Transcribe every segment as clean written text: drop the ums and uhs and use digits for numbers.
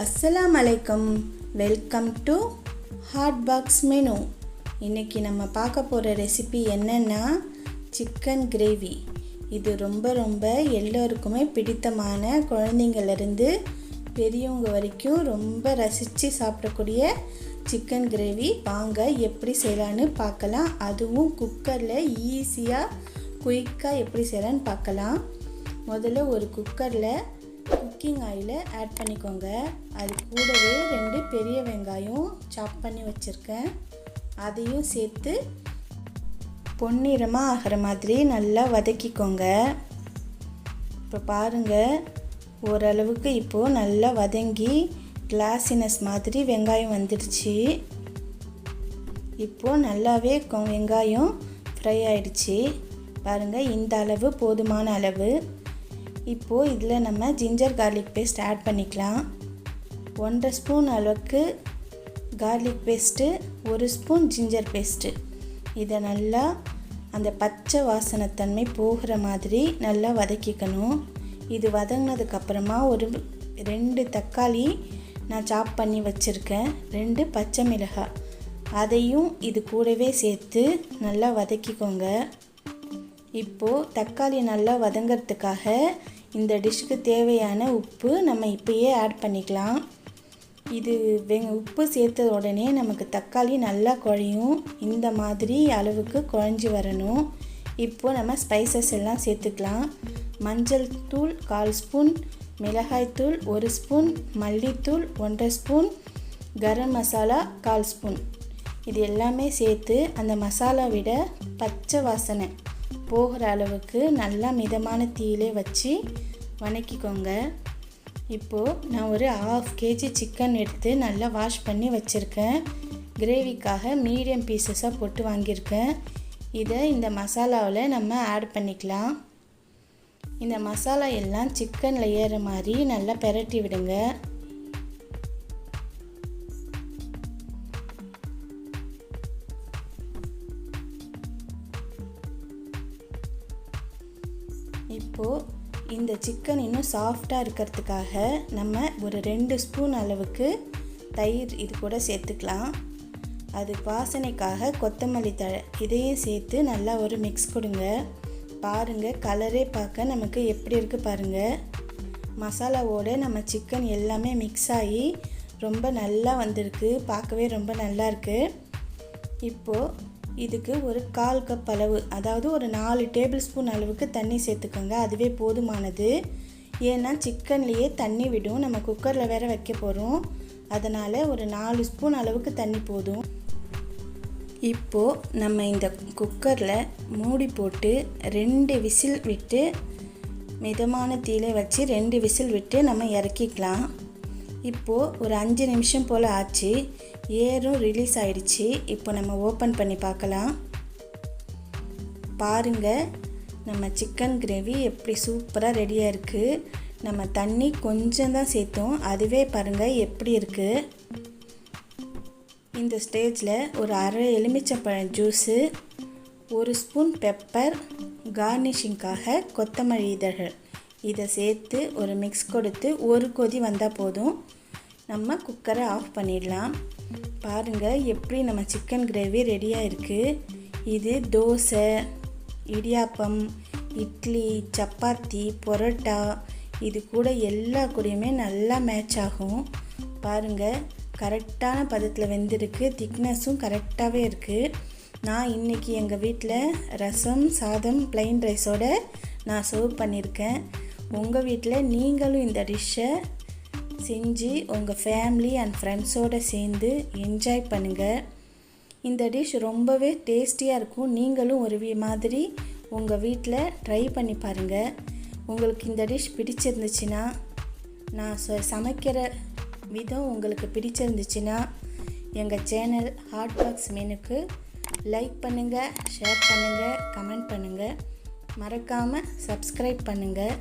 அஸ்ஸலாமு அலைக்கும். Welcome to hot box menu. இன்றைக்கி நம்ம பார்க்க போகிற ரெசிபி என்னென்னா சிக்கன் கிரேவி. இது ரொம்ப எல்லோருக்குமே பிடித்தமான, குழந்தைங்கள்லேருந்து பெரியவங்க வரைக்கும் ரொம்ப ரசித்து சாப்பிடக்கூடிய சிக்கன் கிரேவி. வாங்க எப்படி செய்யலான்னு பார்க்கலாம். அதுவும் குக்கரில் ஈஸியாக குயிக்காக எப்படி செய்யலான்னு பார்க்கலாம். முதல்ல ஒரு குக்கரில் குக்கிங் ஆயிலை ஆட் பண்ணிக்கோங்க. அது கூடவே 2 பெரிய வெங்காயம் சாப் பண்ணி வச்சுருக்கேன். அதையும் சேர்த்து பொன்னிறமாக ஆகிற மாதிரி நல்லா வதக்கிக்கோங்க. இப்போ பாருங்கள், ஓரளவுக்கு இப்போது நல்லா வதங்கி கிளாஸினஸ் மாதிரி வெங்காயம் வந்துடுச்சு. இப்போது நல்லாவே வெங்காயம் ஃப்ரை ஆகிடுச்சு. பாருங்கள், இந்த அளவு போதுமான அளவு. இப்போது இதில் நம்ம ஜிஞ்சர் கார்லிக் பேஸ்ட் ஆட் பண்ணிக்கலாம். 1.5 ஸ்பூன் அளவுக்கு garlic paste, 1 spoon ginger paste. இதை நல்லா அந்த பச்சை வாசனைத்தன்மை போகிற மாதிரி நல்லா வதக்கிக்கணும். இது வதங்கினதுக்கப்புறமா ஒரு 2 தக்காளி நான் சாப் பண்ணி வச்சுருக்கேன், 2 பச்சை மிளகாய், அதையும் இது கூடவே சேர்த்து நல்லா வதக்கிக்கோங்க. இப்போது தக்காளி நல்லா வதங்கிறதுக்காக இந்த டிஷ்ஷுக்கு தேவையான உப்பு நம்ம இப்போயே ஆட் பண்ணிக்கலாம். இது உப்பு சேர்த்த உடனே நமக்கு தக்காளி நல்லா குழையும். இந்த மாதிரி அளவுக்கு குழஞ்சி வரணும். இப்போது நம்ம ஸ்பைசஸ் எல்லாம் சேர்த்துக்கலாம். மஞ்சள் தூள் 1/4 ஸ்பூன், மிளகாய்த்தூள் 1 ஸ்பூன், மல்லித்தூள் 1.5 ஸ்பூன், கரம் மசாலா 1/4 ஸ்பூன். இது எல்லாமே சேர்த்து அந்த மசாலா விட பச்சை வாசனை போகிற அளவுக்கு நல்லா மிதமான தீயிலே வச்சு வதக்கிக்கோங்க. இப்போது நான் ஒரு 1/2 kg சிக்கன் எடுத்து நல்லா வாஷ் பண்ணி வச்சுருக்கேன். கிரேவிக்காக மீடியம் பீசஸாக போட்டு வாங்கியிருக்கேன். இதை இந்த மசாலாவில் நம்ம ஆட் பண்ணிக்கலாம். இந்த மசாலா எல்லாம் சிக்கனில் ஏற மாதிரி நல்லா பெரட்டி விடுங்க. இப்போது இந்த சிக்கன் இன்னும் சாஃப்டாக இருக்கிறதுக்காக நம்ம ஒரு 2 ஸ்பூன் அளவுக்கு தயிர் இது கூட சேர்த்துக்கலாம். அது வாசனைக்காக கொத்தமல்லி தழை இதையும் சேர்த்து நல்லா ஒரு மிக்ஸ் கொடுங்க. பாருங்கள், கலரே பார்க்க நமக்கு எப்படி இருக்குது பாருங்கள். மசாலாவோடு நம்ம சிக்கன் எல்லாமே மிக்ஸ் ஆகி ரொம்ப நல்லா வந்திருக்கு. பார்க்கவே ரொம்ப நல்லா இருக்குது. இப்போது இதுக்கு ஒரு 1/4 கப் அளவு, அதாவது ஒரு 4 டேபிள் ஸ்பூன் அளவுக்கு தண்ணி சேர்த்துக்கோங்க. அதுவே போதுமானது. ஏன்னா சிக்கன்லேயே தண்ணி விடும், நம்ம குக்கரில் வேற வைக்க போகிறோம். அதனால் ஒரு 4 ஸ்பூன் அளவுக்கு தண்ணி போதும். இப்போது நம்ம இந்த குக்கரில் மூடி போட்டு 2 விசில் விட்டு, மிதமான தீயில வச்சு 2 விசில் விட்டு நம்ம இறக்கிக்கலாம். இப்போது ஒரு 5 நிமிஷம் போல் ஆச்சு. ஏரும் ரிலீஸ் ஆகிடுச்சு. இப்போ நம்ம ஓப்பன் பண்ணி பார்க்கலாம். பாருங்கள், நம்ம சிக்கன் கிரேவி எப்படி சூப்பராக ரெடியாக இருக்குது. நம்ம தண்ணி கொஞ்சம் தான் சேர்த்தோம், அதுவே பாருங்கள் எப்படி இருக்குது. இந்த ஸ்டேஜில் ஒரு 1/2 எலுமிச்சம்பழம் ஜூஸு, 1 ஸ்பூன் பெப்பர், கார்னிஷிங்காக கொத்தமல்லி இதழ்கள், இதை சேர்த்து ஒரு மிக்ஸ் கொடுத்து ஒரு கொதி வந்தால் போதும். நம்ம குக்கரை ஆஃப் பண்ணிடலாம். பாருங்கள் எப்படி நம்ம சிக்கன் கிரேவி ரெடியாக இருக்குது. இது தோசை, இடியாப்பம், இட்லி, சப்பாத்தி, பரோட்டா இது கூட எல்லா கூடயுமே நல்லா மேட்ச் ஆகும். பாருங்கள், கரெக்டான பதத்தில் வெந்திருக்கு. திக்னஸும் கரெக்டாகவே இருக்குது. நான் இன்றைக்கி எங்கள் வீட்டில் ரசம், சாதம், ப்ளைன் ரைஸோடு நான் சர்வ் பண்ணியிருக்கேன். உங்கள் வீட்டில் நீங்களும் இந்த டிஷ்ஷை செஞ்சு உங்கள் ஃபேமிலி அண்ட் ஃப்ரெண்ட்ஸோடு சேர்ந்து என்ஜாய் பண்ணுங்கள். இந்த டிஷ் ரொம்பவே டேஸ்டியாக இருக்கும். நீங்களும் ஒரு மாதிரி உங்கள் வீட்டில் ட்ரை பண்ணி பாருங்கள். உங்களுக்கு இந்த டிஷ் பிடிச்சிருந்துச்சுன்னா, நான் சமைக்கிற விதம் உங்களுக்கு பிடிச்சிருந்துச்சுன்னா, எங்கள் சேனல் ஹாட் பாக்ஸ் மெனுக்கு லைக் பண்ணுங்கள், ஷேர் பண்ணுங்கள், கமெண்ட் பண்ணுங்கள். மறக்காமல் சப்ஸ்கிரைப் பண்ணுங்கள்.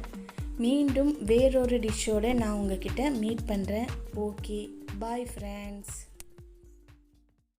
மீண்டும் வேறொரு டிஷ்ஷோடு நான் உங்ககிட்ட மீட் பண்ணுறேன். Okay, bye friends.